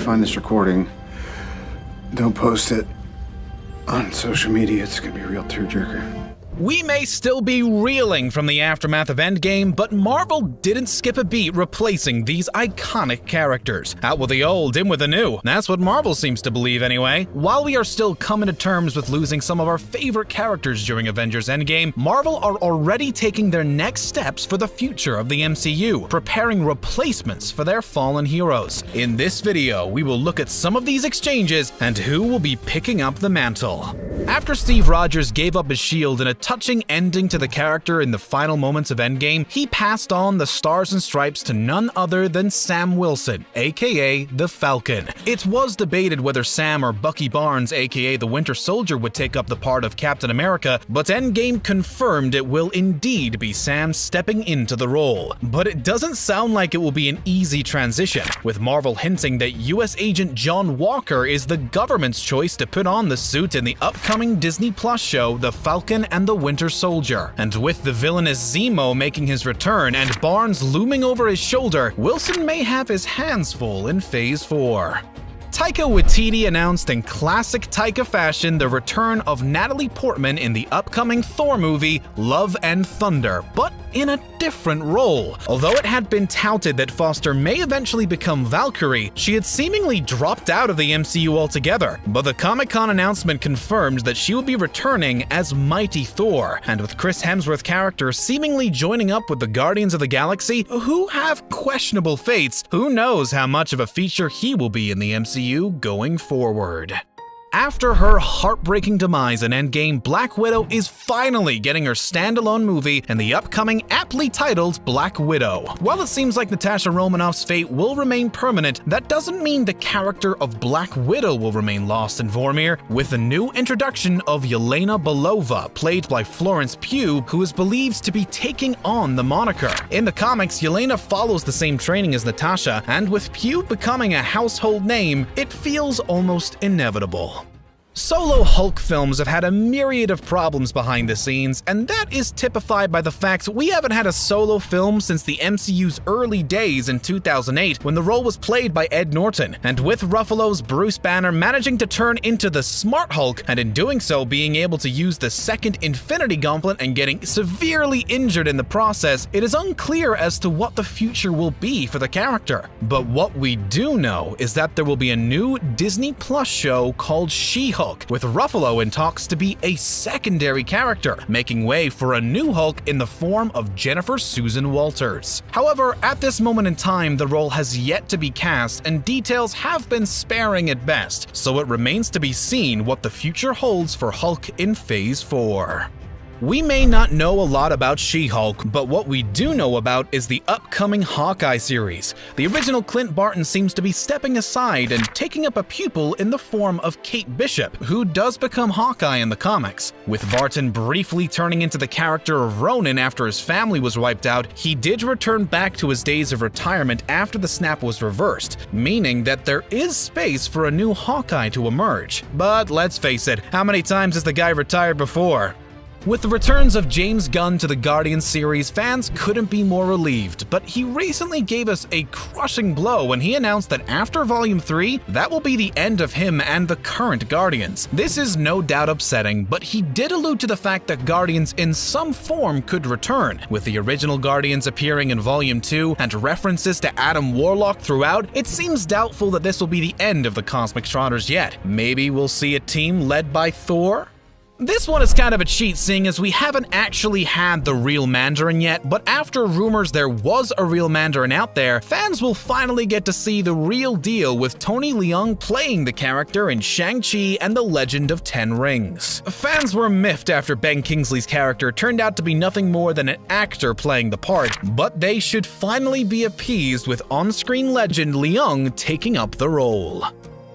find this recording, don't post it on social media. It's gonna be a real tearjerker. We may still be reeling from the aftermath of Endgame, but Marvel didn't skip a beat replacing these iconic characters. Out with the old, in with the new. That's what Marvel seems to believe anyway. While we are still coming to terms with losing some of our favorite characters during Avengers Endgame, Marvel are already taking their next steps for the future of the MCU, preparing replacements for their fallen heroes. In this video, we will look at some of these exchanges and who will be picking up the mantle. After Steve Rogers gave up his shield in a touching ending to the character in the final moments of Endgame, he passed on the Stars and Stripes to none other than Sam Wilson, aka the Falcon. It was debated whether Sam or Bucky Barnes, aka the Winter Soldier, would take up the part of Captain America, but Endgame confirmed it will indeed be Sam stepping into the role. But it doesn't sound like it will be an easy transition, with Marvel hinting that US agent John Walker is the government's choice to put on the suit in the upcoming Disney Plus show The Falcon and the Winter Soldier. And with the villainous Zemo making his return and Barnes looming over his shoulder, Wilson may have his hands full in Phase 4. Taika Waititi announced in classic Taika fashion the return of Natalie Portman in the upcoming Thor movie Love and Thunder, but in a different role. Although it had been touted that Foster may eventually become Valkyrie, she had seemingly dropped out of the MCU altogether. But the Comic-Con announcement confirmed that she will be returning as Mighty Thor, and with Chris Hemsworth's character seemingly joining up with the Guardians of the Galaxy, who have questionable fates, who knows how much of a feature he will be in the MCU going forward. After her heartbreaking demise in Endgame, Black Widow is finally getting her standalone movie in the upcoming aptly titled Black Widow. While it seems like Natasha Romanoff's fate will remain permanent, that doesn't mean the character of Black Widow will remain lost in Vormir, with the new introduction of Yelena Belova, played by Florence Pugh, who is believed to be taking on the moniker. In the comics, Yelena follows the same training as Natasha, and with Pugh becoming a household name, it feels almost inevitable. Solo Hulk films have had a myriad of problems behind the scenes, and that is typified by the fact we haven't had a solo film since the MCU's early days in 2008, when the role was played by Ed Norton. And with Ruffalo's Bruce Banner managing to turn into the Smart Hulk, and in doing so being able to use the second Infinity Gauntlet and getting severely injured in the process, it is unclear as to what the future will be for the character. But what we do know is that there will be a new Disney Plus show called She-Hulk, with Ruffalo in talks to be a secondary character, making way for a new Hulk in the form of Jennifer Susan Walters. However, at this moment in time, the role has yet to be cast and details have been sparing at best, so it remains to be seen what the future holds for Hulk in Phase 4. We may not know a lot about She-Hulk, but what we do know about is the upcoming Hawkeye series. The original Clint Barton seems to be stepping aside and taking up a pupil in the form of Kate Bishop, who does become Hawkeye in the comics. With Barton briefly turning into the character of Ronin after his family was wiped out, he did return back to his days of retirement after the snap was reversed, meaning that there is space for a new Hawkeye to emerge. But let's face it, how many times has the guy retired before? With the returns of James Gunn to the Guardians series, fans couldn't be more relieved, but he recently gave us a crushing blow when he announced that after Volume 3, that will be the end of him and the current Guardians. This is no doubt upsetting, but he did allude to the fact that Guardians in some form could return. With the original Guardians appearing in Volume 2 and references to Adam Warlock throughout, it seems doubtful that this will be the end of the Cosmic Trotters yet. Maybe we'll see a team led by Thor? This one is kind of a cheat, seeing as we haven't actually had the real Mandarin yet, but after rumors there was a real Mandarin out there, fans will finally get to see the real deal with Tony Leung playing the character in Shang-Chi and the Legend of Ten Rings. Fans were miffed after Ben Kingsley's character turned out to be nothing more than an actor playing the part, but they should finally be appeased with on-screen legend Leung taking up the role.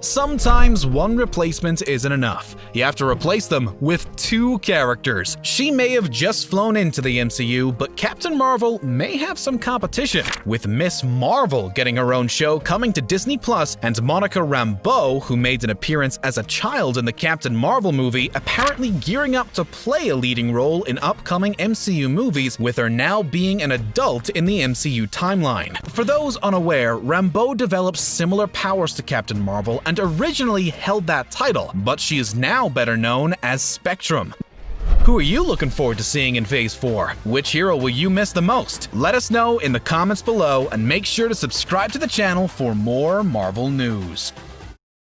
Sometimes one replacement isn't enough. You have to replace them with two characters. She may have just flown into the MCU, but Captain Marvel may have some competition, with Miss Marvel getting her own show coming to Disney Plus, and Monica Rambeau, who made an appearance as a child in the Captain Marvel movie, apparently gearing up to play a leading role in upcoming MCU movies, with her now being an adult in the MCU timeline. For those unaware, Rambeau developed similar powers to Captain Marvel and originally held that title, but she is now better known as Spectrum. Who are you looking forward to seeing in Phase 4? Which hero will you miss the most? Let us know in the comments below, and make sure to subscribe to the channel for more Marvel news.